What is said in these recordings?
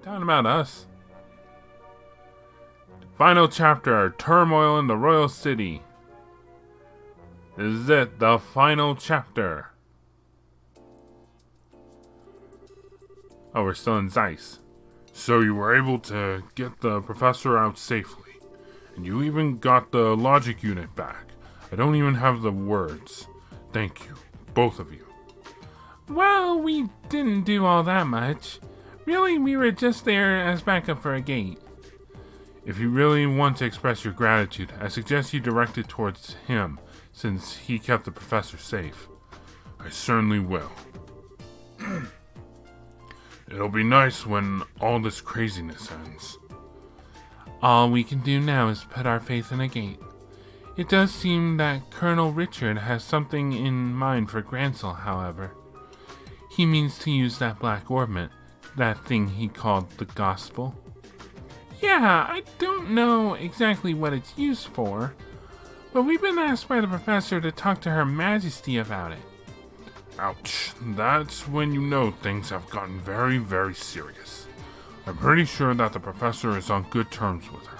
Talking about us. Final chapter, Turmoil in the Royal City. This is it, the final chapter. Oh, we're still in Zeiss. So you were able to get the professor out safely. And you even got the logic unit back. I don't even have the words. Thank you, both of you. Well, we didn't do all that much. Really, we were just there as backup for a gate. If you really want to express your gratitude, I suggest you direct it towards him, since he kept the professor safe. I certainly will. It'll be nice when all this craziness ends. All we can do now is put our faith in a gate. It does seem that Colonel Richard has something in mind for Grancel, however. He means to use that black ornament, that thing he called the Gospel. Yeah, I don't know exactly what it's used for, but we've been asked by the professor to talk to Her Majesty about it. Ouch, that's when you know things have gotten very, very serious. I'm pretty sure that the professor is on good terms with her.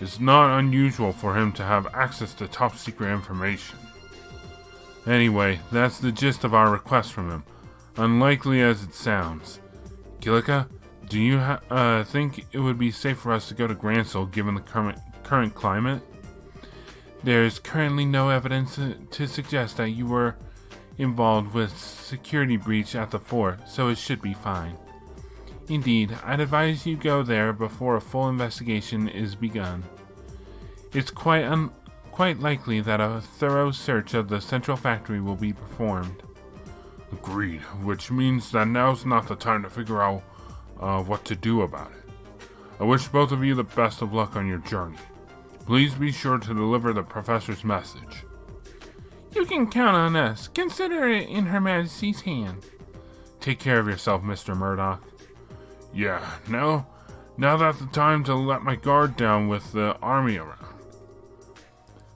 It's not unusual for him to have access to top secret information. Anyway, that's the gist of our request from him, unlikely as it sounds. Kilika, do you think it would be safe for us to go to Grancel given the current climate? There's currently no evidence to suggest that you were involved with security breach at the fort, so it should be fine. Indeed, I'd advise you go there before a full investigation is begun. It's quite likely that a thorough search of the central factory will be performed. Agreed, which means that now's not the time to figure out what to do about it. I wish both of you the best of luck on your journey. Please be sure to deliver the professor's message. You can count on us. Consider it in Her Majesty's hand. Take care of yourself, Mr. Murdoch. Yeah, now that's the time to let my guard down with the army around.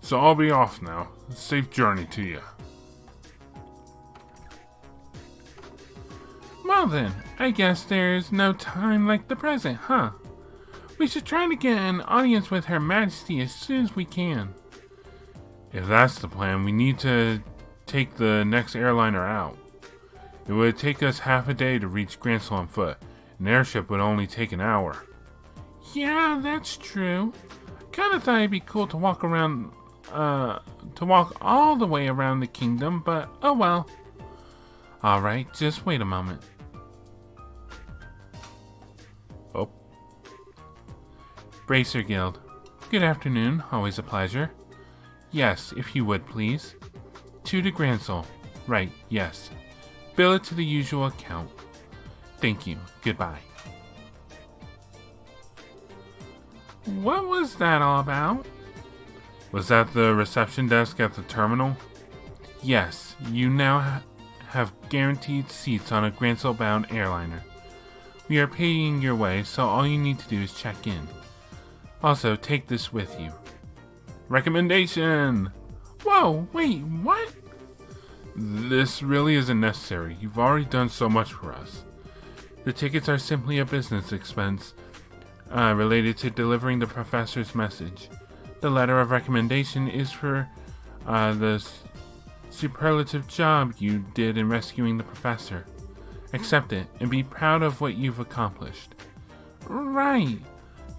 So I'll be off now. Safe journey to you. Well then, I guess there's no time like the present, huh? We should try to get an audience with Her Majesty as soon as we can. If that's the plan, we need to take the next airliner out. It would take us half a day to reach Grancel on foot. An airship would only take an hour. Yeah, that's true. Kinda thought it'd be cool to walk all the way around the kingdom, but oh well. Alright, just wait a moment. Oh. Bracer Guild. Good afternoon, always a pleasure. Yes, if you would, please. 2 to Grancel. Right, yes. Bill it to the usual account. Thank you. Goodbye. What was that all about? Was that the reception desk at the terminal? Yes, you now have guaranteed seats on a Grancel-bound airliner. We are paying your way, so all you need to do is check in. Also, take this with you. Recommendation! Whoa, wait, what? This really isn't necessary. You've already done so much for us. The tickets are simply a business expense related to delivering the professor's message. The letter of recommendation is for the superlative job you did in rescuing the professor. Accept it and be proud of what you've accomplished. Right.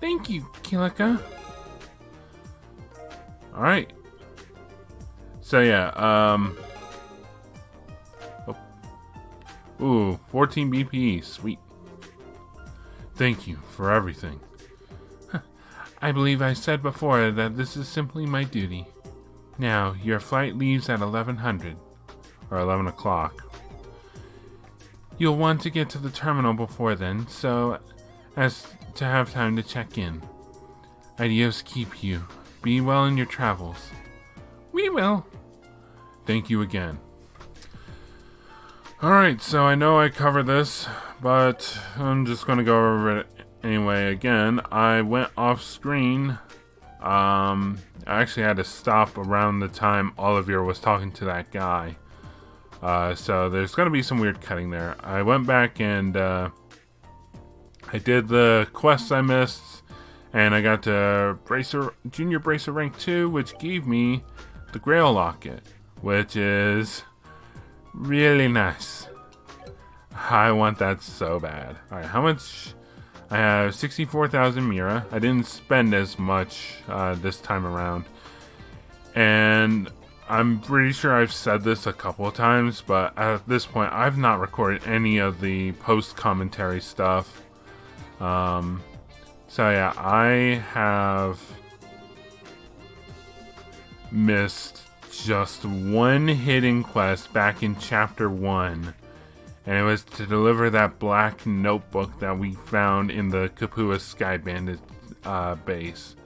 Thank you, Kilika. Alright. So yeah, Ooh, 14 BPE, sweet. Thank you for everything. I believe I said before that this is simply my duty. Now, your flight leaves at 1100. Or 11 o'clock. You'll want to get to the terminal before then, so as to have time to check in. Adios keep you. Be well in your travels. We will. Thank you again. Alright, so I know I covered this, but I'm just going to go over it anyway again. I went off screen. I actually had to stop around the time Olivier was talking to that guy. So there's going to be some weird cutting there. I went back and I did the quests I missed, and I got to Junior Bracer Rank 2, which gave me the Grail Locket, which is really nice. I want that so bad. Alright, how much? I have 64,000 Mira. I didn't spend as much this time around. And I'm pretty sure I've said this a couple of times, but at this point, I've not recorded any of the post-commentary stuff. So yeah, I have missed just one hidden quest back in Chapter 1. And it was to deliver that black notebook that we found in the Kapua Sky Bandit base.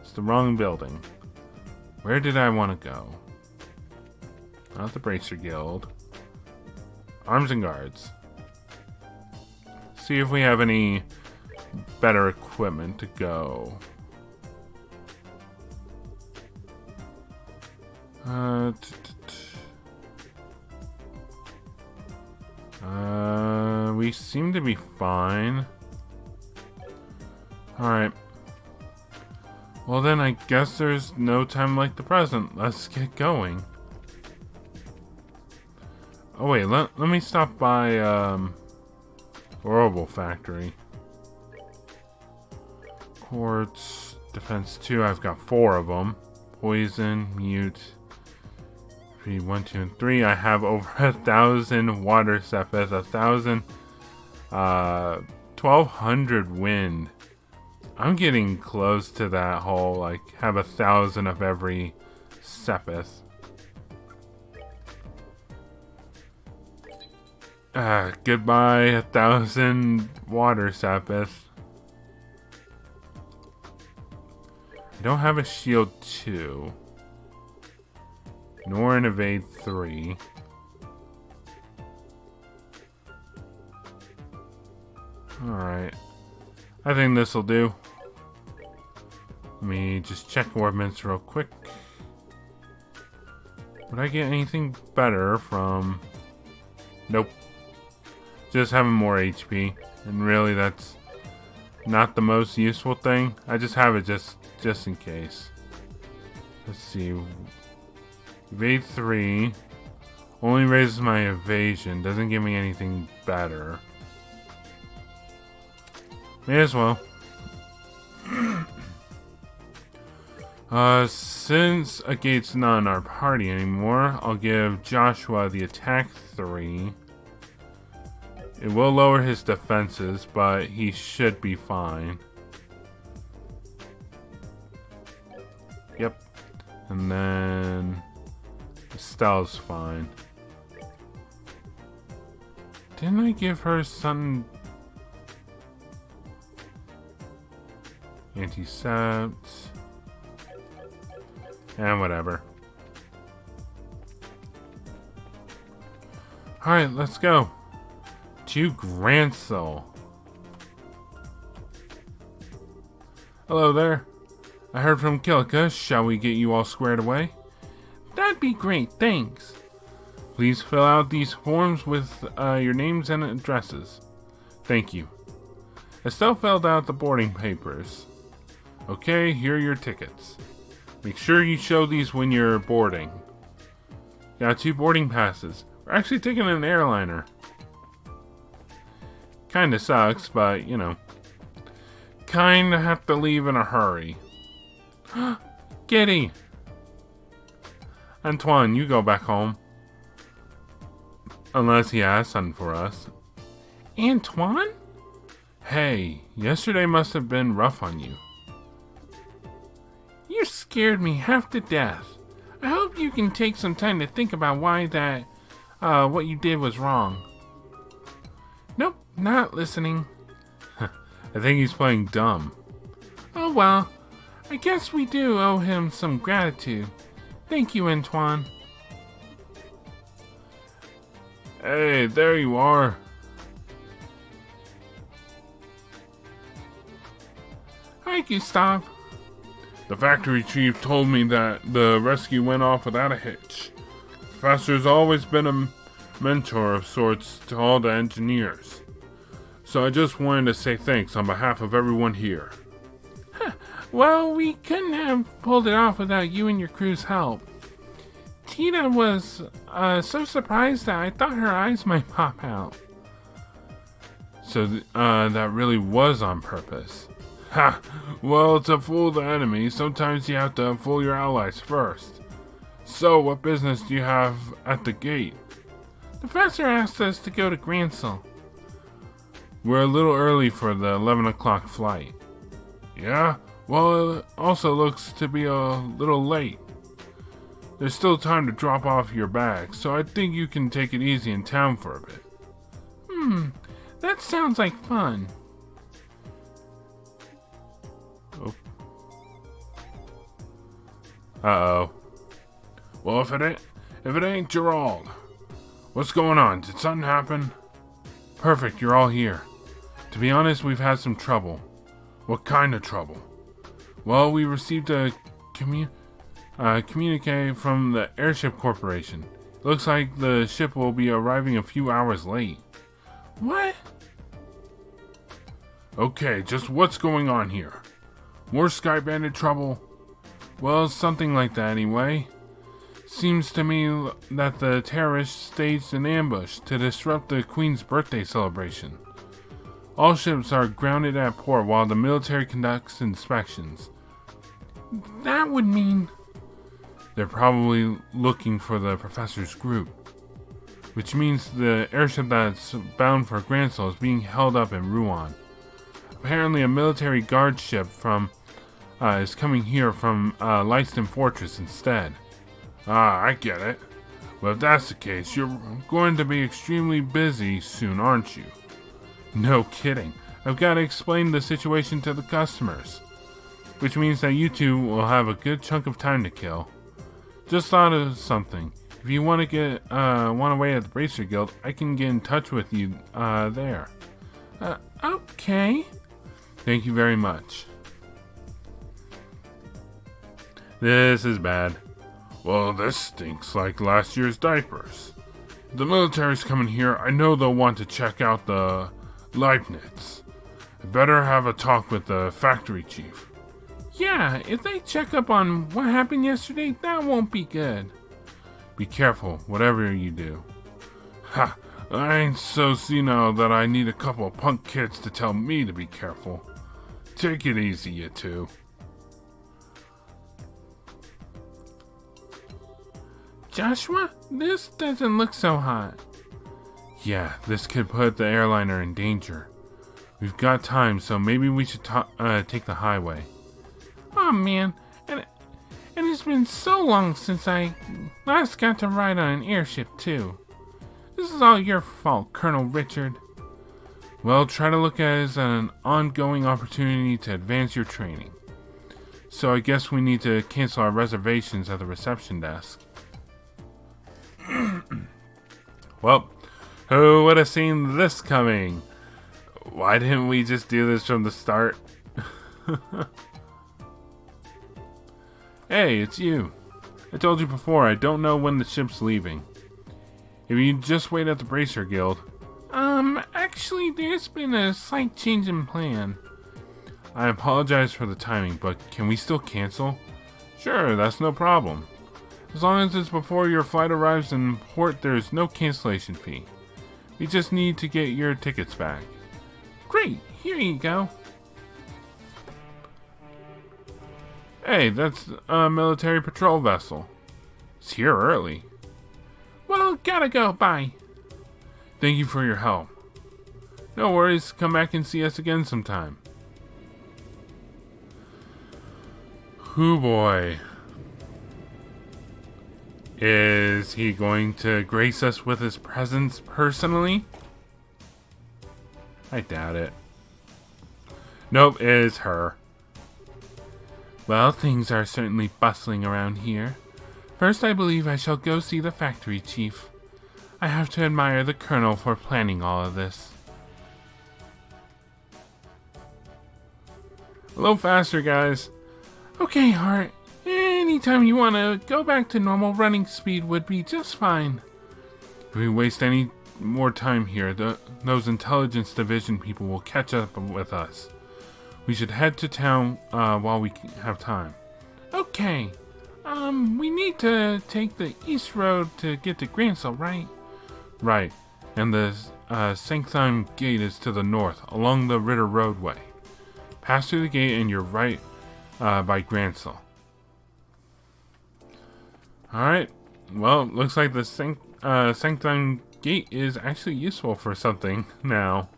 It's the wrong building. Where did I want to go? Not the Bracer Guild. Arms and Guards. See if we have any better equipment to go. We seem to be fine. Alright. Well then, I guess there's no time like the present. Let's get going. Oh wait, let me stop by, Horrible Factory. Quartz, Defense 2, I've got 4 of them. Poison, Mute, 3, 1, 2, and 3. I have over 1,000 Water Sepith, 1,000, 1,200 Wind. I'm getting close to that whole, like, have 1,000 of every Sepith. Goodbye, 1,000 Water Sepith. I don't have a Shield 2. Nor an Evade 3. Alright. I think this'll do. Let me just check orbits real quick. Would I get anything better from... Nope. Just having more HP. And really that's not the most useful thing. I just have it just in case. Let's see. Evade 3. Only raises my evasion. Doesn't give me anything better. May as well. Since Agate's not in our party anymore, I'll give Joshua the attack 3. It will lower his defenses, but he should be fine. Yep. And then Estelle's fine. Didn't I give her something? Anticept. And whatever. Alright, let's go. To Grancel. Hello there. I heard from Kilika. Shall we get you all squared away? That'd be great, thanks. Please fill out these forms with your names and addresses. Thank you. Estelle filled out the boarding papers. Okay, here are your tickets. Make sure you show these when you're boarding. Got 2 boarding passes. We're actually taking an airliner. Kinda sucks, but, you know. Kinda have to leave in a hurry. Giddy! Antoine, you go back home. Unless he has something for us. Antoine? Hey, yesterday must have been rough on you. You scared me half to death. I hope you can take some time to think about why that, what you did was wrong. Nope, not listening. I think he's playing dumb. Oh well, I guess we do owe him some gratitude. Thank you, Antoine. Hey, there you are. Hi, Gustav. The factory chief told me that the rescue went off without a hitch. The professor's always been a mentor of sorts to all the engineers. so I just wanted to say thanks on behalf of everyone here. Well, we couldn't have pulled it off without you and your crew's help. Tina was so surprised that I thought her eyes might pop out. So that really was on purpose. Ha! Well, to fool the enemy, sometimes you have to fool your allies first. So, what business do you have at the gate? The professor asked us to go to Grancel. We're a little early for the 11 o'clock flight. Yeah? Well, it also looks to be a little late. There's still time to drop off your bags, so I think you can take it easy in town for a bit. That sounds like fun. Oh. Uh-oh. Well, if it ain't Gerald. What's going on? Did something happen? Perfect, you're all here. To be honest, we've had some trouble. What kind of trouble? Well, we received a communique from the Airship Corporation. Looks like the ship will be arriving a few hours late. What? Okay, just what's going on here? More Sky Bandit trouble? Well, something like that anyway. Seems to me that the terrorists staged an ambush to disrupt the Queen's birthday celebration. All ships are grounded at port while the military conducts inspections. That would mean... They're probably looking for the professor's group, which means the airship that's bound for Grancel is being held up in Rouen. Apparently a military guard ship is coming here from Leiston Fortress instead. Ah, I get it. Well, if that's the case, you're going to be extremely busy soon, aren't you? No kidding. I've got to explain the situation to the customers, which means that you two will have a good chunk of time to kill. Just thought of something. If you want to want to wait at the Bracer Guild, I can get in touch with you there. Okay. Thank you very much. This is bad. Well, this stinks like last year's diapers. If the military's coming here, I know they'll want to check out the Leibniz. I better have a talk with the factory chief. Yeah, if they check up on what happened yesterday, that won't be good. Be careful, whatever you do. Ha! I ain't so senile that I need a couple of punk kids to tell me to be careful. Take it easy, you two. Joshua, this doesn't look so hot. Yeah, this could put the airliner in danger. We've got time, so maybe we should take the highway. Oh man, and it's been so long since I last got to ride on an airship too. This is all your fault, Colonel Richard. Well, try to look at it as an ongoing opportunity to advance your training. So I guess we need to cancel our reservations at the reception desk. Well, who would have seen this coming? Why didn't we just do this from the start? Hey, it's you. I told you before, I don't know when the ship's leaving. If you just wait at the Bracer Guild... Actually, there's been a slight change in plan. I apologize for the timing, but can we still cancel? Sure, that's no problem. As long as it's before your flight arrives in port, there's no cancellation fee. We just need to get your tickets back. Great, here you go. Hey, that's a military patrol vessel. It's here early. Well, gotta go, bye. Thank you for your help. No worries, come back and see us again sometime. Hoo boy. Is he going to grace us with his presence personally? I doubt it. Nope, it's her. Well, things are certainly bustling around here. First, I believe I shall go see the factory chief. I have to admire the colonel for planning all of this. A little faster, guys. Okay, Hart. Anytime you want to go back to normal running speed would be just fine. If we waste any more time here, those intelligence division people will catch up with us. We should head to town while we have time. Okay. We need to take the east road to get to Grancel, right? Right. And the Sanctheim Gate is to the north, along the Ritter Roadway. Pass through the gate and you're right by Grancel. Alright. Well, looks like the Sanctheim Gate is actually useful for something now.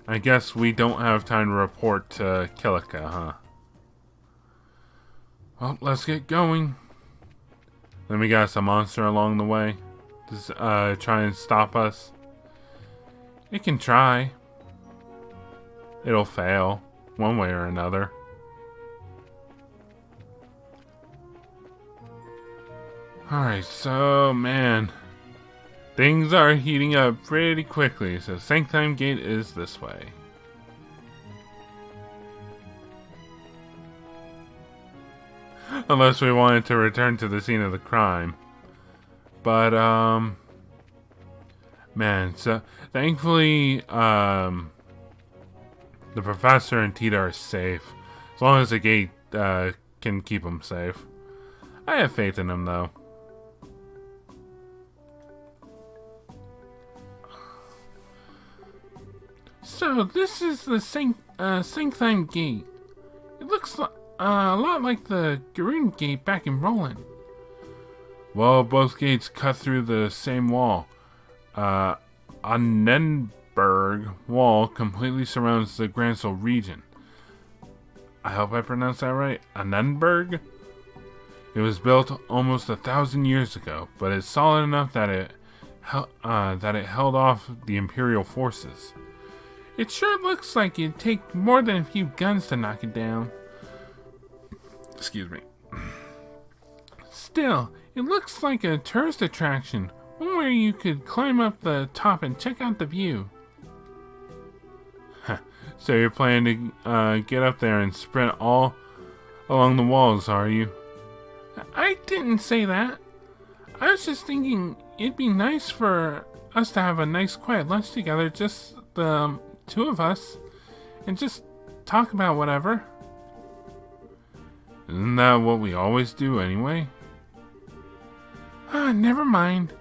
I guess we don't have time to report to Kilika, huh? Well, let's get going. Then we got some monster along the way. Just try and stop us. It can try. It'll fail, one way or another. Alright, so man, things are heating up pretty quickly. So Sanctheim Gate is this way. Unless we wanted to return to the scene of the crime. But, man, so thankfully, the professor and Tita are safe. As long as the gate, can keep them safe. I have faith in them, though. So, this is the Sanctheim Gate. It looks a lot like the Garoon Gate back in Roland. Well, both gates cut through the same wall. Annenberg Wall completely surrounds the Grancel region. I hope I pronounced that right. Annenberg? It was built almost 1,000 years ago, but it's solid enough that it held off the Imperial forces. It sure looks like it'd take more than a few guns to knock it down. Excuse me. Still, it looks like a tourist attraction, one where you could climb up the top and check out the view. So you're planning to get up there and sprint all along the walls, are you? I didn't say that. I was just thinking it'd be nice for us to have a nice quiet lunch together, just the two of us, and just talk about whatever. Isn't that what we always do anyway? Never mind.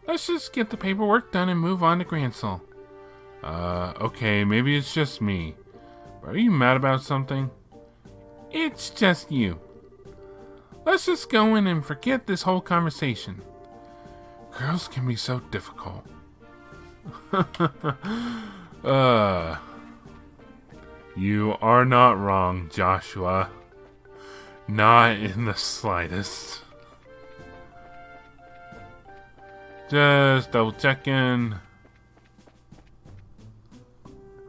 Let's just get the paperwork done and move on to Grancel. Okay, maybe it's just me. But are you mad about something? It's just you. Let's just go in and forget this whole conversation. Girls can be so difficult. You are not wrong, Joshua. Not in the slightest. Just double checking.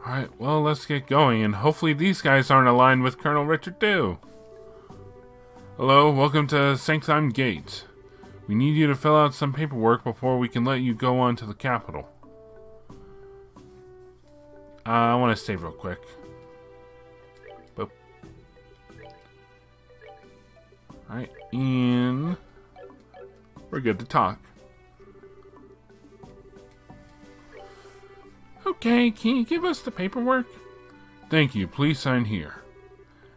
Alright, well, let's get going, and hopefully these guys aren't aligned with Colonel Richard too. Hello, welcome to Sanctheim Gate. We need you to fill out some paperwork before we can let you go on to the capital. I want to save real quick. Boop. Alright, and we're good to talk. Okay, can you give us the paperwork? Thank you, please sign here.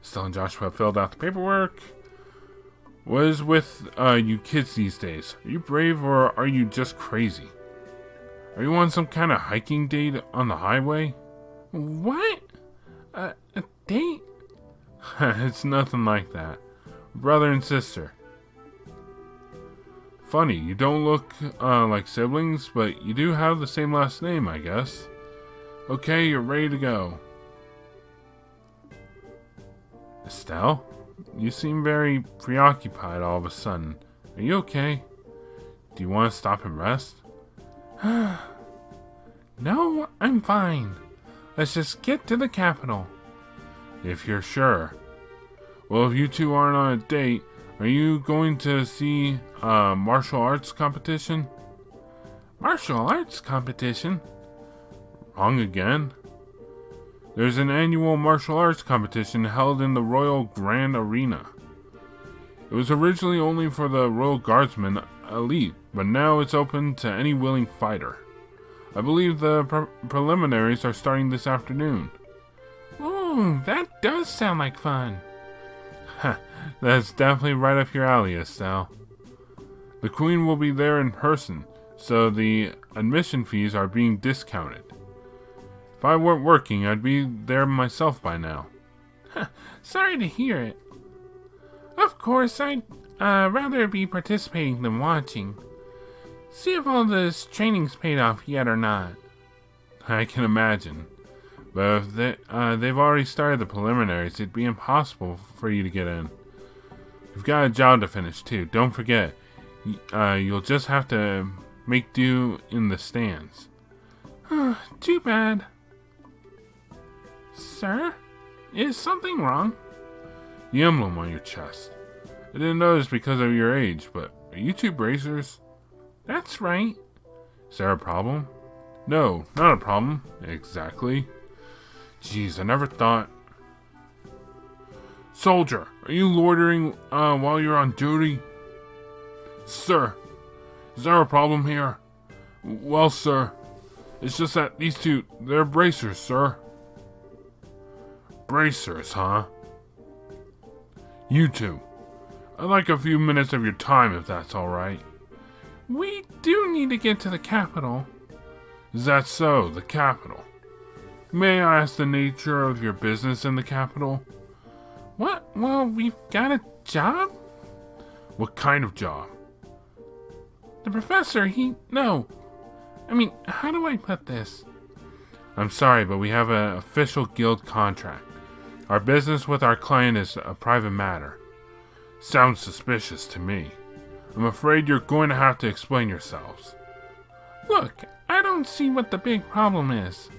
Estelle and Joshua have filled out the paperwork. What is with you kids these days? Are you brave or are you just crazy? Are you on some kind of hiking date on the highway? What? A date? It's nothing like that. Brother and sister. Funny, you don't look like siblings, but you do have the same last name, I guess. Okay, you're ready to go. Estelle? You seem very preoccupied all of a sudden. Are you okay? Do you want to stop and rest? No, I'm fine. Let's just get to the capital. If you're sure. Well, if you two aren't on a date, are you going to see a martial arts competition? Martial arts competition? Wrong again. There's an annual martial arts competition held in the Royal Grand Arena. It was originally only for the Royal Guardsmen elite, but now it's open to any willing fighter. I believe the preliminaries are starting this afternoon. Ooh, that does sound like fun. That's definitely right up your alley, Estelle. The Queen will be there in person, so the admission fees are being discounted. If I weren't working, I'd be there myself by now. Sorry to hear it. Of course, I'd rather be participating than watching. See if all this training's paid off yet or not. I can imagine. But if they've already started the preliminaries, it'd be impossible for you to get in. You've got a job to finish, too. Don't forget, you'll just have to make do in the stands. Too bad. Sir, is something wrong? The emblem on your chest. I didn't notice because of your age, but are you two bracers? That's right. Is there a problem? No, not a problem. Exactly. Jeez, I never thought. Soldier, are you loitering while you're on duty? Sir, is there a problem here? Well, sir, it's just that these two, they're bracers, sir. Bracers, huh? You two, I'd like a few minutes of your time if that's alright. We do need to get to the capital. Is that so, the capital? May I ask the nature of your business in the capital? What? Well, we've got a job? What kind of job? The professor, no. How do I put this? I'm sorry, but we have an official guild contract. Our business with our client is a private matter. Sounds suspicious to me. I'm afraid you're going to have to explain yourselves. Look, I don't see what the big problem is.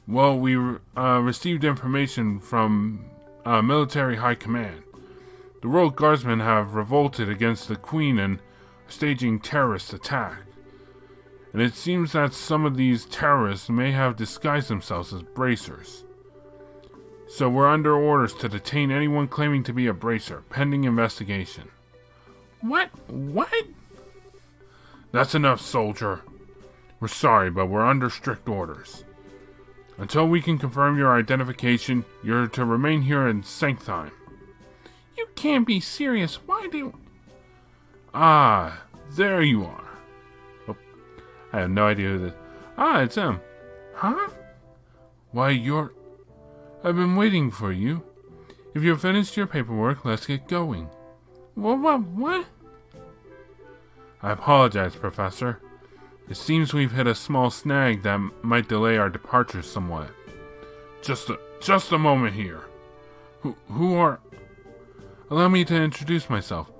Well, we received information from military high command. The Royal Guardsmen have revolted against the Queen and are staging terrorist attack. And it seems that some of these terrorists may have disguised themselves as bracers. So we're under orders to detain anyone claiming to be a bracer, pending investigation. What? That's enough, soldier. We're sorry, but we're under strict orders. Until we can confirm your identification, you're to remain here in Sanctheim. You can't be serious. Why do... Ah, there you are. Oh, I have no idea who this... Ah, it's him. Huh? Why, I've been waiting for you. If you've finished your paperwork, let's get going. What? I apologize, Professor. It seems we've hit a small snag that might delay our departure somewhat. Just a moment here. Who are... Allow me to introduce myself.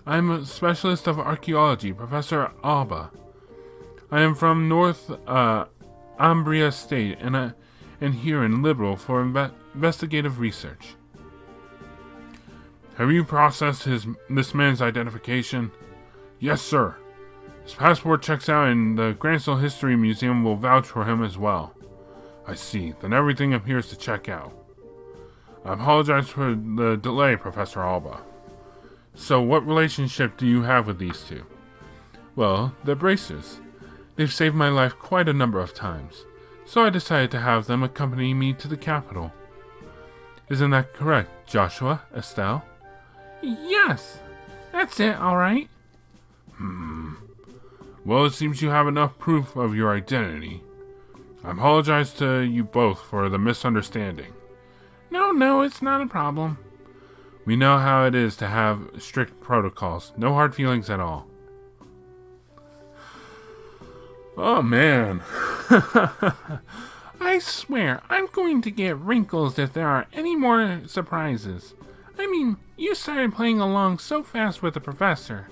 I'm a specialist of archaeology, Professor Alba. I am from North Umbria State, and here in Liberal for investigative research. Have you processed this man's identification? Yes, sir. His passport checks out, and the Grancel History Museum will vouch for him as well. I see. Then everything appears to check out. I apologize for the delay, Professor Alba. So, what relationship do you have with these two? Well, they're bracers. They've saved my life quite a number of times, so I decided to have them accompany me to the capital. Isn't that correct, Joshua, Estelle? Yes, that's it, all right. Well, it seems you have enough proof of your identity. I apologize to you both for the misunderstanding. No, it's not a problem. We know how it is to have strict protocols. No hard feelings at all. Oh, man. I swear, I'm going to get wrinkles if there are any more surprises. You started playing along so fast with the professor.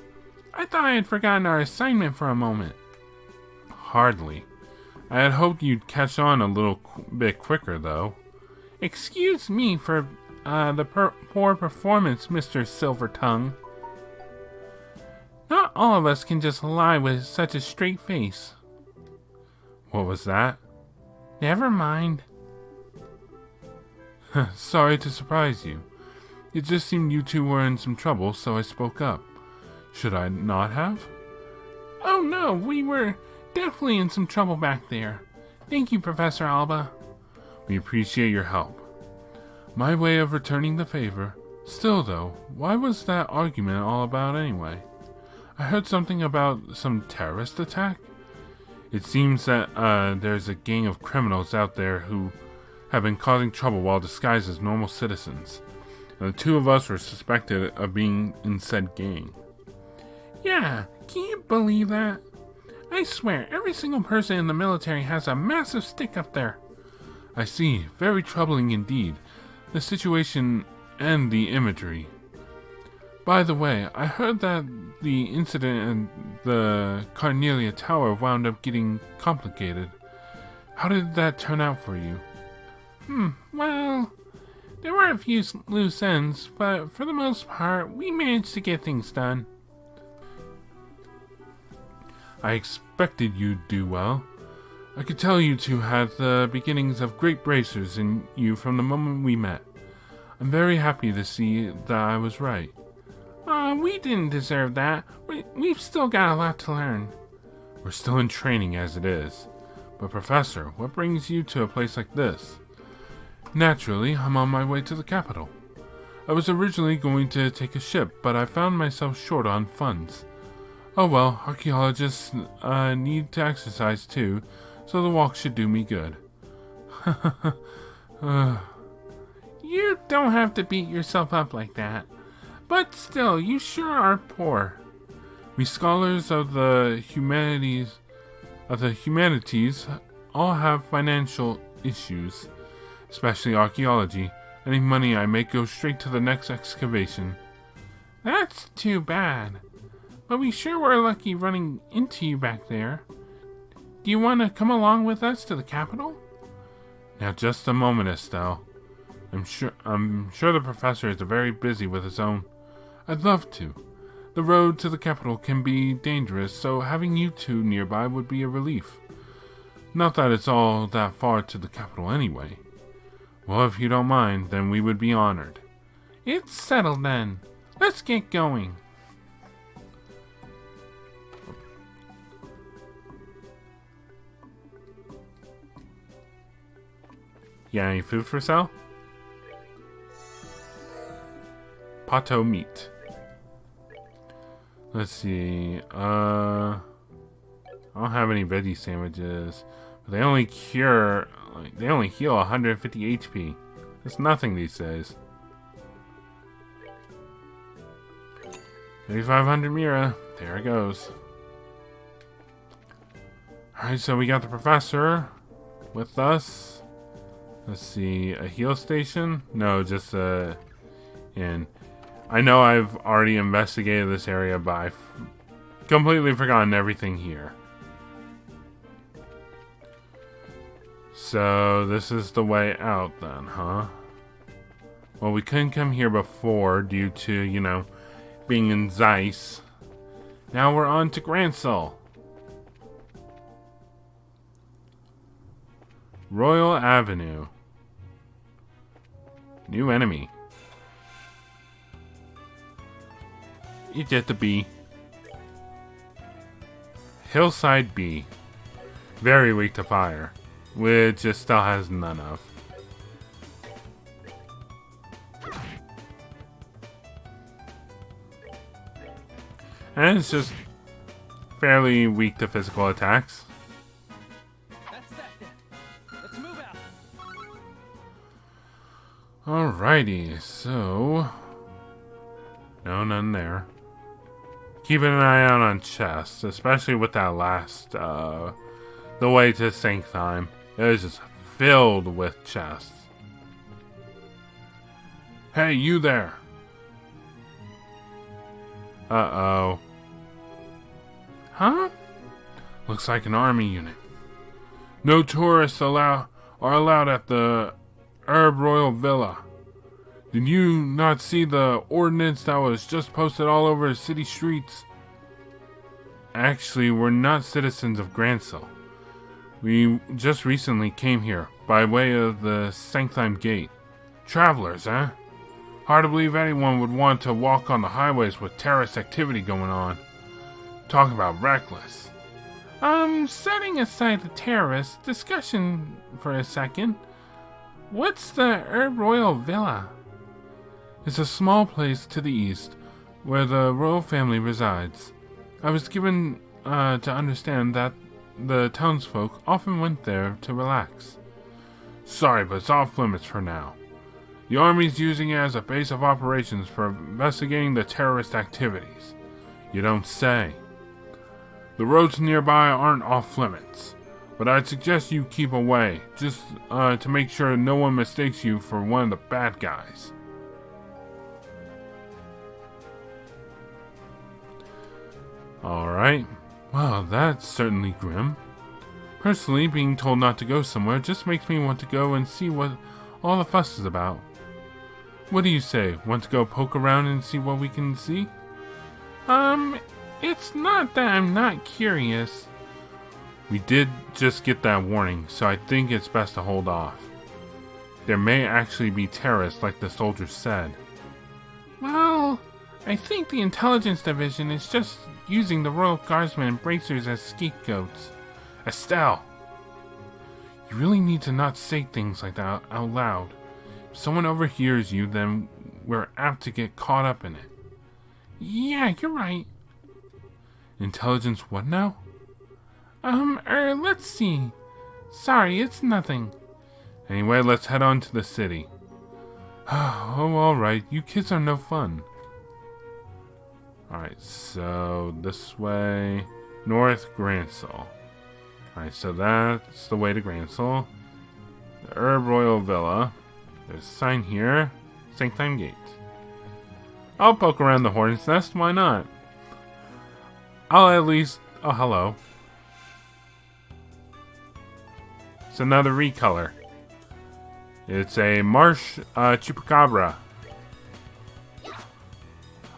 I thought I had forgotten our assignment for a moment. Hardly. I had hoped you'd catch on a little bit quicker, though. Excuse me for the poor performance, Mr. Silvertongue. Not all of us can just lie with such a straight face. What was that? Never mind. Sorry to surprise you. It just seemed you two were in some trouble, so I spoke up. Should I not have? Oh no, we were definitely in some trouble back there. Thank you, Professor Alba. We appreciate your help. My way of returning the favor. Still though, why was that argument all about anyway? I heard something about some terrorist attack. It seems that there's a gang of criminals out there who have been causing trouble while disguised as normal citizens. And the two of us were suspected of being in said gang. Yeah, can you believe that? I swear, every single person in the military has a massive stick up there. I see. Very troubling indeed. The situation and the imagery. By the way, I heard that the incident in the Carnelia Tower wound up getting complicated. How did that turn out for you? Well, there were a few loose ends, but for the most part, we managed to get things done. I expected you'd do well. I could tell you two had the beginnings of great bracers in you from the moment we met. I'm very happy to see that I was right. We didn't deserve that. We've still got a lot to learn. We're still in training as it is. But Professor, what brings you to a place like this? Naturally, I'm on my way to the capital. I was originally going to take a ship, but I found myself short on funds. Oh well, archaeologists need to exercise too, so the walk should do me good. You don't have to beat yourself up like that. But still, you sure are poor. We scholars of the humanities all have financial issues, especially archaeology. Any money I make goes straight to the next excavation. That's too bad. But we sure were lucky running into you back there. Do you want to come along with us to the capital? Now just a moment, Estelle. I'm sure the professor is very busy with his own. I'd love to. The road to the capital can be dangerous, so having you two nearby would be a relief. Not that it's all that far to the capital anyway. Well, if you don't mind, then we would be honored. It's settled then. Let's get going. You got any food for sale? Pato meat. Let's see. I don't have any veggie sandwiches. But they only they only heal 150 HP. That's nothing these days. 3500 Mira. There it goes. Alright, so we got the professor with us. Let's see, a heal station? No, just a inn. I know I've already investigated this area, but I've completely forgotten everything here. So, this is the way out then, huh? Well, we couldn't come here before due to, you know, being in Zeiss. Now we're on to Grancel. Royal Avenue. New enemy. You get the B. Hillside B. Very weak to fire, which it still has none of. And it's just fairly weak to physical attacks. That's that then. Let's move out. Alrighty, so no, none there. Keeping an eye out on chests, especially with that last, the way to Sanctime. It was just filled with chests. Hey, you there! Uh-oh. Huh? Looks like an army unit. No tourists are allowed at the Herb Royal Villa. Did you not see the ordinance that was just posted all over the city streets? Actually, we're not citizens of Grancel. We just recently came here by way of the Sanctime Gate. Travelers, eh? Hard to believe anyone would want to walk on the highways with terrorist activity going on. Talk about reckless. Setting aside the terrorist discussion for a second, what's the Herb Royal Villa? It's a small place to the east where the royal family resides. I was given to understand that the townsfolk often went there to relax. Sorry, but it's off limits for now. The army's using it as a base of operations for investigating the terrorist activities. You don't say. The roads nearby aren't off limits, but I'd suggest you keep away, just to make sure no one mistakes you for one of the bad guys. Alright, well, that's certainly grim. Personally, being told not to go somewhere just makes me want to go and see what all the fuss is about. What do you say? Want to go poke around and see what we can see? It's not that I'm not curious. We did just get that warning, so I think it's best to hold off. There may actually be terrorists like the soldiers said. Well, I think the intelligence division is just using the Royal Guardsmen and Bracers as scapegoats. Estelle! You really need to not say things like that out loud. If someone overhears you, then we're apt to get caught up in it. Yeah, you're right. Intelligence what now? Let's see. Sorry, it's nothing. Anyway, let's head on to the city. Oh, alright. You kids are no fun. Alright, so this way. North Grancel. Alright, so that's the way to Grancel. The Herb Royal Villa. There's a sign here. Sanctime Gate. I'll poke around the Hornet's Nest, why not? I'll at least... Oh, hello. It's another recolor. It's a Marsh Chupacabra. Oh,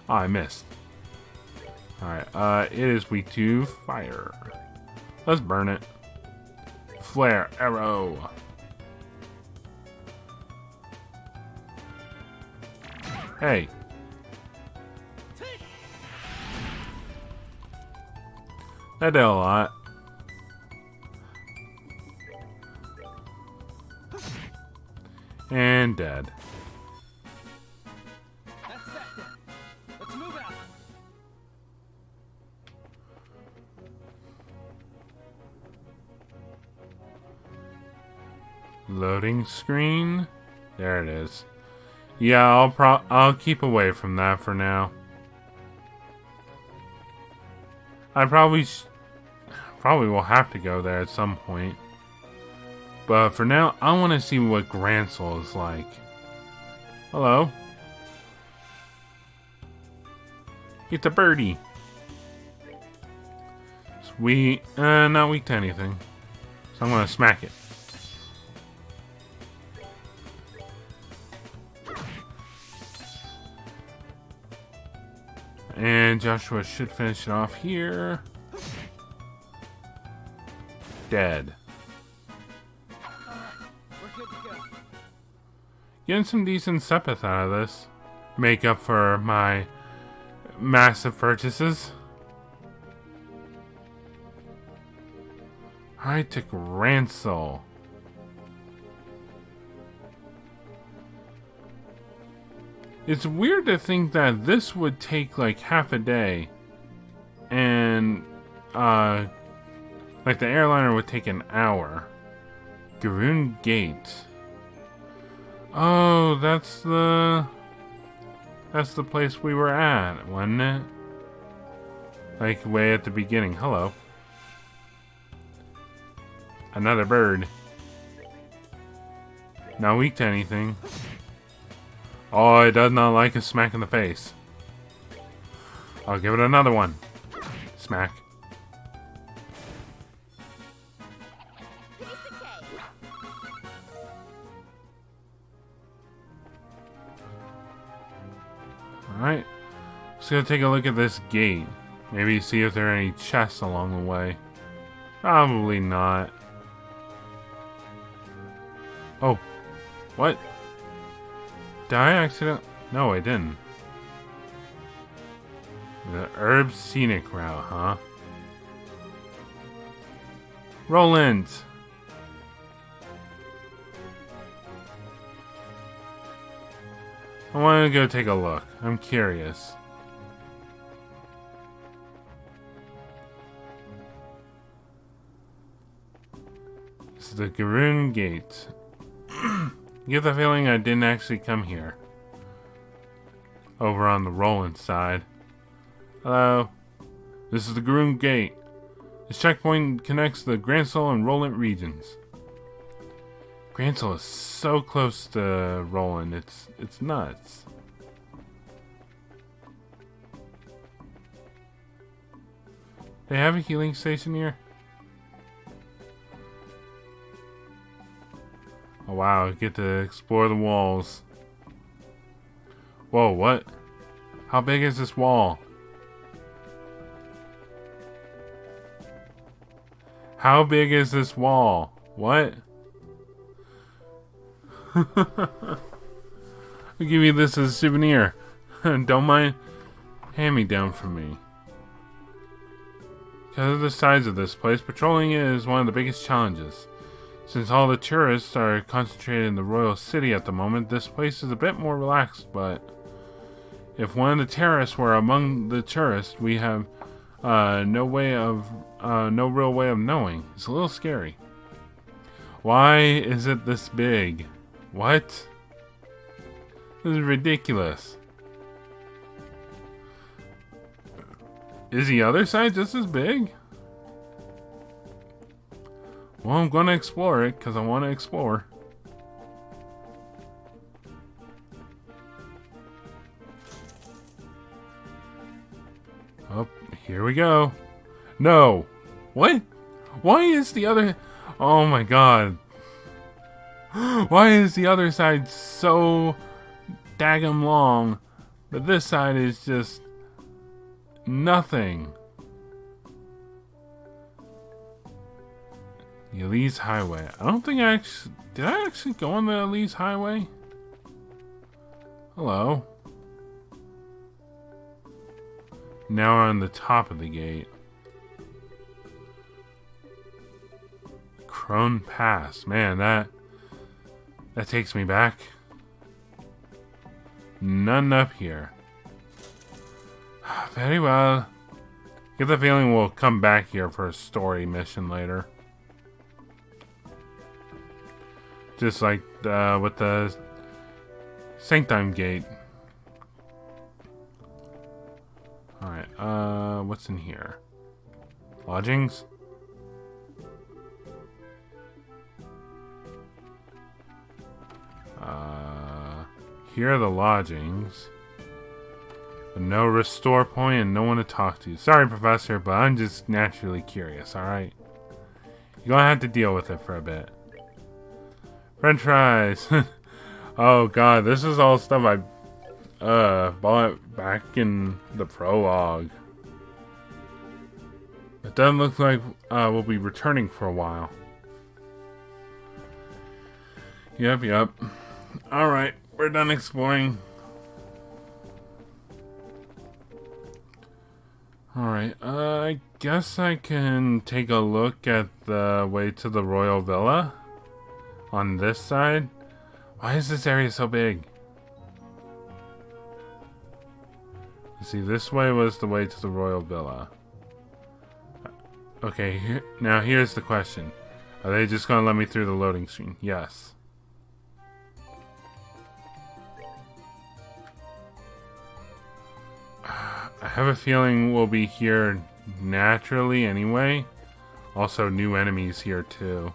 I missed. Alright, it is weak to fire. Let's burn it. Flare, arrow. Hey. That did a lot. And dead. That's that then. Let's move out. Loading screen. There it is. Yeah, I'll keep away from that for now. I probably will have to go there at some point. But for now, I want to see what Grancel is like. Hello. It's a birdie. Sweet. Not weak to anything. So I'm going to smack it. And Joshua should finish it off here. Dead. We're good to go. Getting some decent sepith out of this. Make up for my massive purchases. Alright, to Grancel. It's weird to think that this would take like half a day. And, like the airliner would take an hour. Garoon Gate. Oh, that's the place we were at, wasn't it? Like way at the beginning. Hello. Another bird. Not weak to anything. Oh, it does not like a smack in the face. I'll give it another one. Smack. Alright. Just gonna take a look at this gate. Maybe see if there are any chests along the way. Probably not. Oh. What? Did I accident? No, I didn't. The herb scenic route, huh? Roland! I want to go take a look. I'm curious. This is the Garoon Gate. I get the feeling I didn't actually come here. Over on the Roland side. Hello. This is the Garoon Gate. This checkpoint connects the Grancel and Roland regions. Grancel is so close to Roland, it's nuts. They have a healing station here? Oh wow, I get to explore the walls. Whoa, what? How big is this wall? How big is this wall? What? I'll give you this as a souvenir. Don't mind. Hand me down from me. Because of the size of this place, patrolling it is one of the biggest challenges. Since all the tourists are concentrated in the royal city at the moment, this place is a bit more relaxed, but if one of the terrorists were among the tourists, we have no real way of knowing. It's a little scary. Why is it this big? What? This is ridiculous. Is the other side just as big? Well, I'm gonna explore it because I want to explore. Oh, here we go. No. What? Why is the other... Oh my god. Why is the other side so daggum long, but this side is just nothing? The Elise Highway. I don't think I actually... Did I actually go on the Elise Highway? Hello. Now we're on the top of the gate. Crone Pass. Man, that takes me back. None up here. Very well. Get the feeling we'll come back here for a story mission later. Just like with the Sanctum Gate. Alright, what's in here? Lodgings? Here are the lodgings. But no restore point and no one to talk to. Sorry, Professor, but I'm just naturally curious, alright? You're gonna have to deal with it for a bit. French fries! Oh god, this is all stuff I bought back in the prologue. It doesn't look like we'll be returning for a while. Yep. Alright, we're done exploring. Alright, I guess I can take a look at the way to the Royal Villa. On this side. Why is this area so big? You see, this way was the way to the Royal Villa. Okay, now here's the question. Are they just going to let me through the loading screen? Yes. I have a feeling we'll be here naturally anyway. Also, new enemies here too.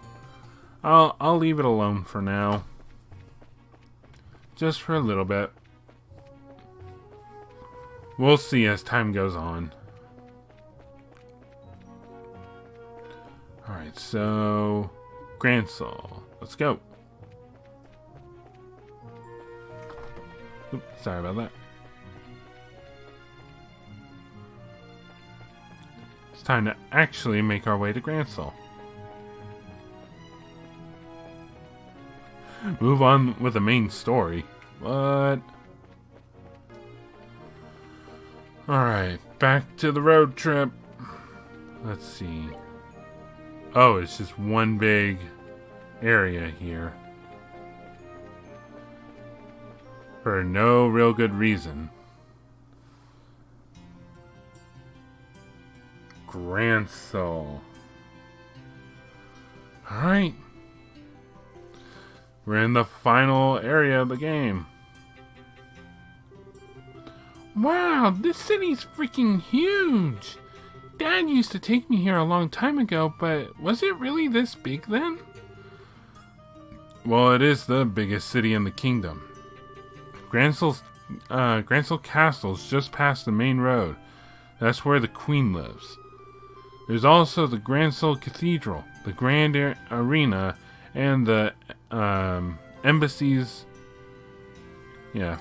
I'll leave it alone for now. Just for a little bit. We'll see as time goes on. Alright, so... Grancel. Let's go. Oops, sorry about that. It's time to actually make our way to Grancel. Move on with the main story. What? Alright, back to the road trip. Let's see. Oh, it's just one big area here. For no real good reason. Grancel. Alright. We're in the final area of the game. Wow, this city's freaking huge! Dad used to take me here a long time ago, but was it really this big then? Well, it is the biggest city in the kingdom. Grancel Castle's just past the main road. That's where the Queen lives. There's also the Grancel Cathedral, the Grand Arena, and the embassies,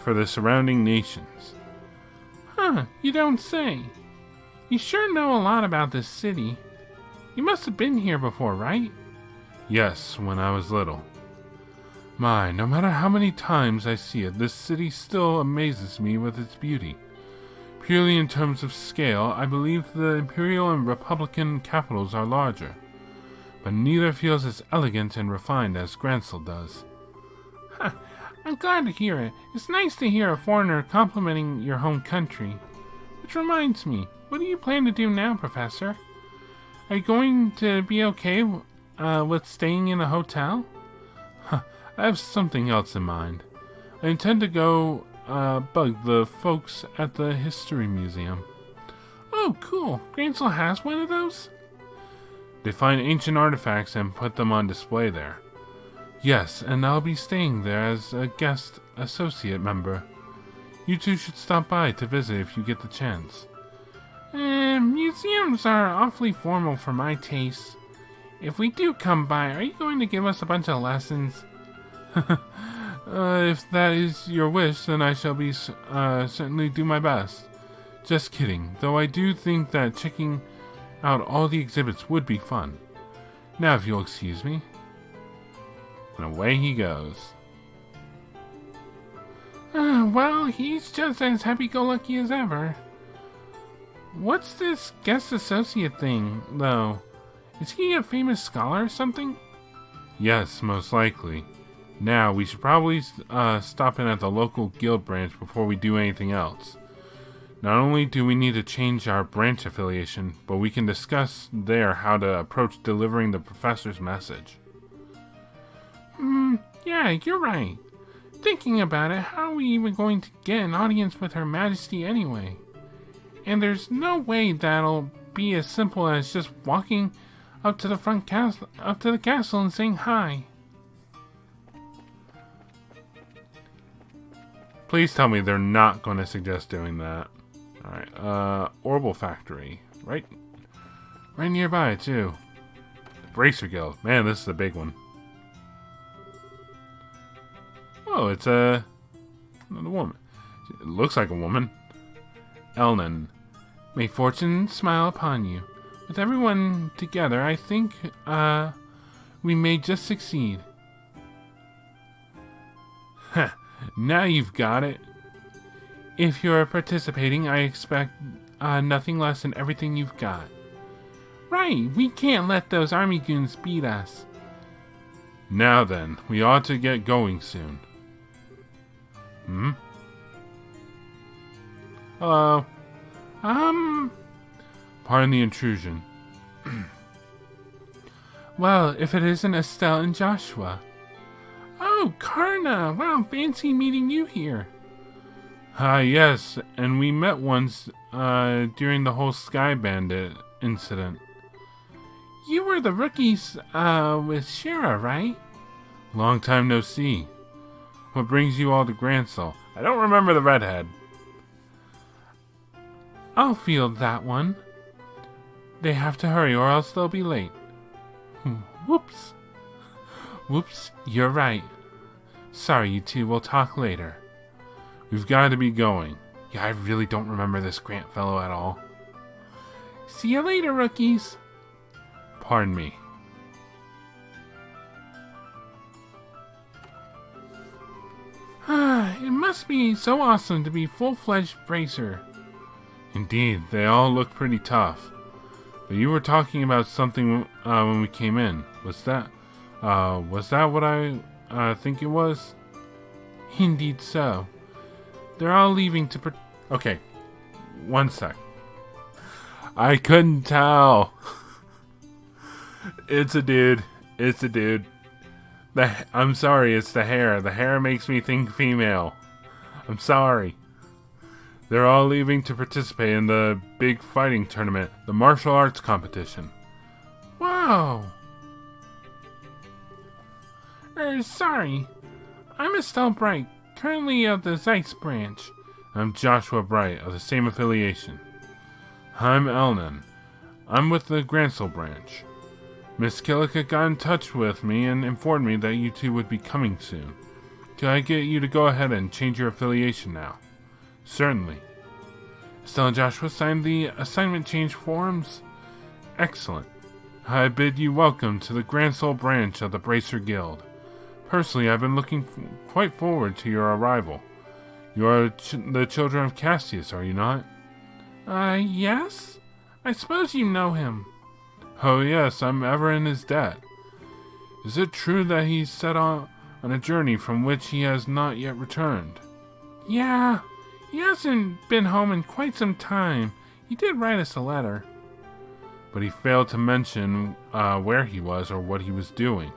for the surrounding nations. Huh, you don't say. You sure know a lot about this city. You must have been here before, right? Yes, when I was little. My, no matter how many times I see it, this city still amazes me with its beauty. Purely in terms of scale, I believe the Imperial and Republican capitals are larger, but neither feels as elegant and refined as Grancel does. Huh, I'm glad to hear it. It's nice to hear a foreigner complimenting your home country. Which reminds me, what do you plan to do now, Professor? Are you going to be okay with staying in a hotel? I have something else in mind. I intend to go bug the folks at the History Museum. Oh, cool. Grancel has one of those? They find ancient artifacts and put them on display there. Yes, and I'll be staying there as a guest associate member. You two should stop by to visit if you get the chance. Museums are awfully formal for my taste. If we do come by, are you going to give us a bunch of lessons? If that is your wish, then I shall be certainly do my best. Just kidding, though I do think that checking out all the exhibits would be fun. Now if you'll excuse me. And away he goes. Well, he's just as happy-go-lucky as ever. What's this guest associate thing, though? Is he a famous scholar or something? Yes, most likely. Now, we should probably stop in at the local guild branch before we do anything else. Not only do we need to change our branch affiliation, but we can discuss there how to approach delivering the professor's message. Yeah, you're right. Thinking about it, how are we even going to get an audience with Her Majesty anyway? And there's no way that'll be as simple as just walking up to the castle and saying hi. Please tell me they're not going to suggest doing that. Alright, Orbital Factory. Right nearby, too. The Bracer Guild. Man, this is a big one. Oh, it's another woman. It looks like a woman. Elnan. May fortune smile upon you. With everyone together, I think, we may just succeed. Heh, now you've got it. If you're participating, I expect, nothing less than everything you've got. Right, we can't let those army goons beat us. Now then, we ought to get going soon. Hello. Pardon the intrusion. Well, if it isn't Estelle and Joshua. Oh, Karna! Wow, fancy meeting you here. Yes, and we met once, during the whole Sky Bandit incident. You were the rookies, with Shira, right? Long time no see. What brings you all to Grancel? I don't remember the redhead. I'll field that one. They have to hurry or else they'll be late. Whoops. Whoops, you're right. Sorry, you two, we'll talk later. We've got to be going. Yeah, I really don't remember this Grant fellow at all. See you later, rookies. Pardon me. It must be so awesome to be full-fledged bracer. Indeed, they all look pretty tough. But you were talking about something when we came in. Was that what I think it was? Indeed so. They're all leaving to Okay, one sec. I couldn't tell. It's a dude. I'm sorry, it's the hair. The hair makes me think female. I'm sorry. They're all leaving to participate in the big fighting tournament, the martial arts competition. Whoa! Sorry. I'm Estelle Bright, currently of the Zeiss branch. I'm Joshua Bright, of the same affiliation. I'm Elnan. I'm with the Grancel branch. Miss Killica got in touch with me and informed me that you two would be coming soon. Can I get you to go ahead and change your affiliation now? Certainly. Estelle and Joshua signed the assignment change forms. Excellent. I bid you welcome to the Grancel branch of the Bracer Guild. Personally, I've been looking quite forward to your arrival. You are the children of Cassius, are you not? Yes? I suppose you know him. Oh yes, I'm ever in his debt. Is it true that he's set on a journey from which he has not yet returned? Yeah, he hasn't been home in quite some time. He did write us a letter. But he failed to mention where he was or what he was doing.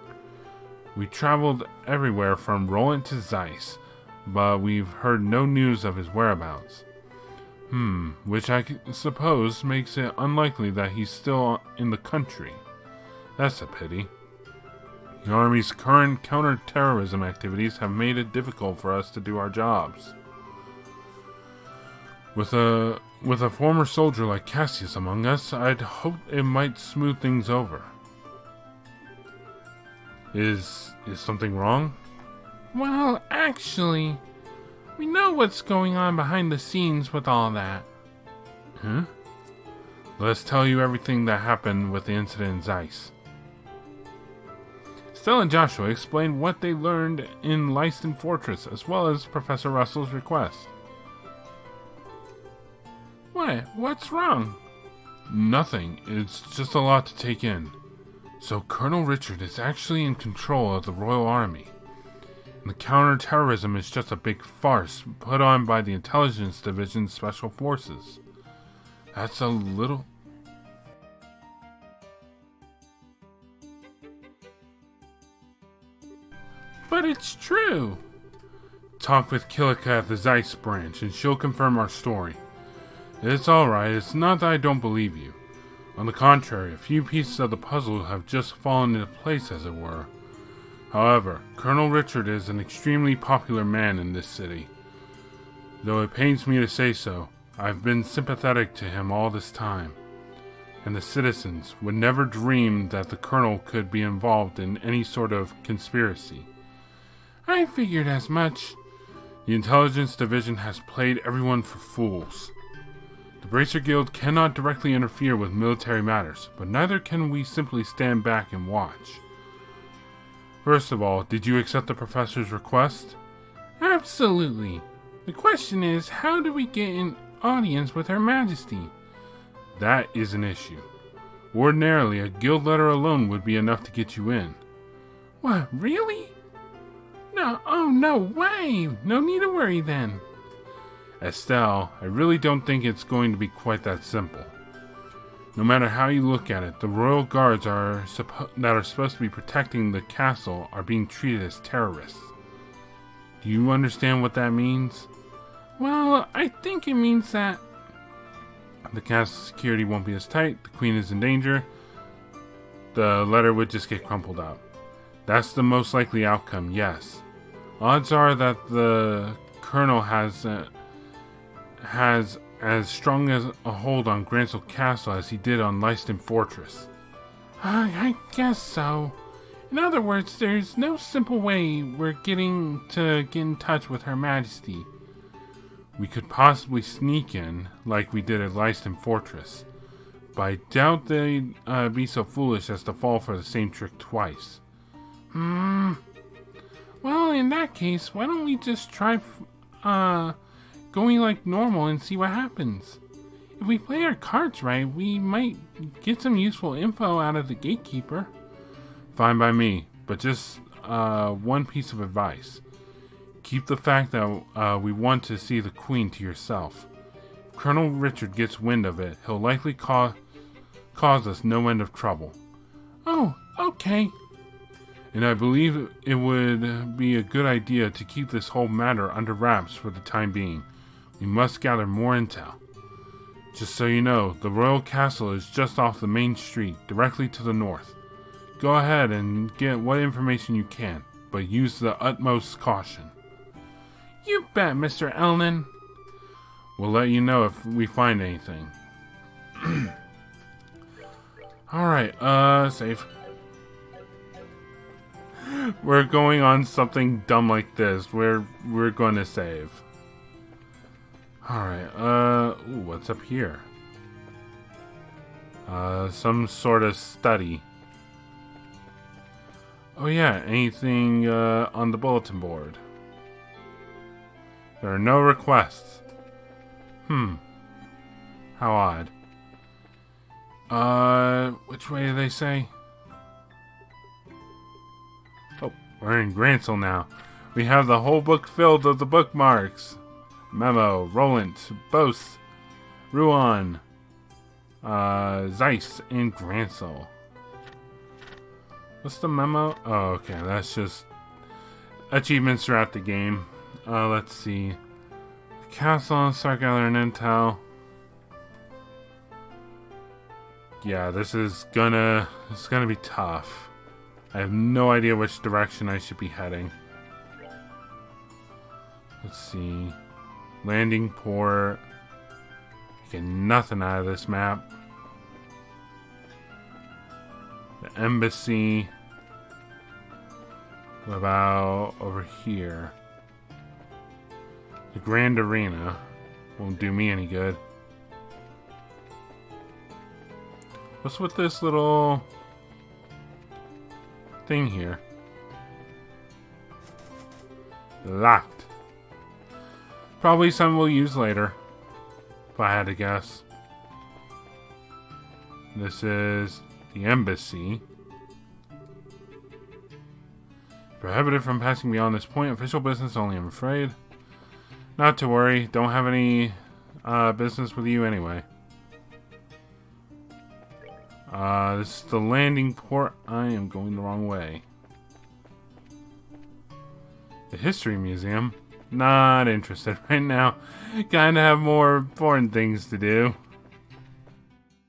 We traveled everywhere from Roland to Zeiss, but we've heard no news of his whereabouts. Which I suppose makes it unlikely that he's still in the country. That's a pity. The Army's current counter-terrorism activities have made it difficult for us to do our jobs. With a former soldier like Cassius among us, I'd hope it might smooth things over. Is something wrong? Well, actually, we know what's going on behind the scenes with all that. Huh? Let's tell you everything that happened with the incident in Zeiss. Stella and Joshua explained what they learned in Leiston Fortress, as well as Professor Russell's request. What's wrong? Nothing. It's just a lot to take in. So Colonel Richard is actually in control of the Royal Army. And the counter-terrorism is just a big farce put on by the Intelligence Division's Special Forces. That's a little... But it's true. Talk with Killica at the Zeiss branch and she'll confirm our story. It's alright, it's not that I don't believe you. On the contrary, a few pieces of the puzzle have just fallen into place, as it were. However, Colonel Richard is an extremely popular man in this city. Though it pains me to say so, I've been sympathetic to him all this time. And the citizens would never dream that the Colonel could be involved in any sort of conspiracy. I figured as much. The Intelligence Division has played everyone for fools. The Bracer Guild cannot directly interfere with military matters, but neither can we simply stand back and watch. First of all, did you accept the Professor's request? Absolutely. The question is, how do we get an audience with Her Majesty? That is an issue. Ordinarily, a guild letter alone would be enough to get you in. What, really? No, oh no way! No need to worry then. Estelle, I really don't think it's going to be quite that simple. No matter how you look at it, the royal guards that are supposed to be protecting the castle are being treated as terrorists. Do you understand what that means? Well, I think it means that the castle security won't be as tight, the queen is in danger, the letter would just get crumpled up. That's the most likely outcome, yes. Odds are that the colonel has as strong as a hold on Grancel Castle as he did on Leiston Fortress. I guess so. In other words, there's no simple way we're getting in touch with Her Majesty. We could possibly sneak in, like we did at Leiston Fortress, but I doubt they'd be so foolish as to fall for the same trick twice. Well, in that case, why don't we just try going like normal and see what happens? If we play our cards right, we might get some useful info out of the gatekeeper. Fine by me, but just one piece of advice. Keep the fact that we want to see the Queen to yourself. If Colonel Richard gets wind of it, he'll likely cause us no end of trouble. Oh, okay. And I believe it would be a good idea to keep this whole matter under wraps for the time being. We must gather more intel. Just so you know, the royal castle is just off the main street, directly to the north. Go ahead and get what information you can, but use the utmost caution. You bet, Mr. Elnan. We'll let you know if we find anything. Alright, save. We're going on something dumb like this. We're going to save. Alright, ooh, what's up here? Some sort of study. Oh yeah, anything, on the bulletin board? There are no requests. How odd. Which way do they say? Oh, we're in Grancel now. We have the whole book filled with the bookmarks. Memo, Roland, Bose, Ruan, Zeiss, and Grancel. What's the memo? Oh, okay, that's just achievements throughout the game. Let's see. The castle, start gathering intel. Yeah, it's gonna be tough. I have no idea which direction I should be heading. Let's see. Landing port. Get nothing out of this map. The embassy. What about over here? The Grand Arena. Won't do me any good. What's with this little thing here? Locked. Probably some we'll use later, if I had to guess. This is the embassy. Prohibited from passing beyond this point. Official business only, I'm afraid. Not to worry. Don't have any business with you anyway. This is the landing port. I am going the wrong way. The History Museum. Not interested right now. Kinda have more important things to do.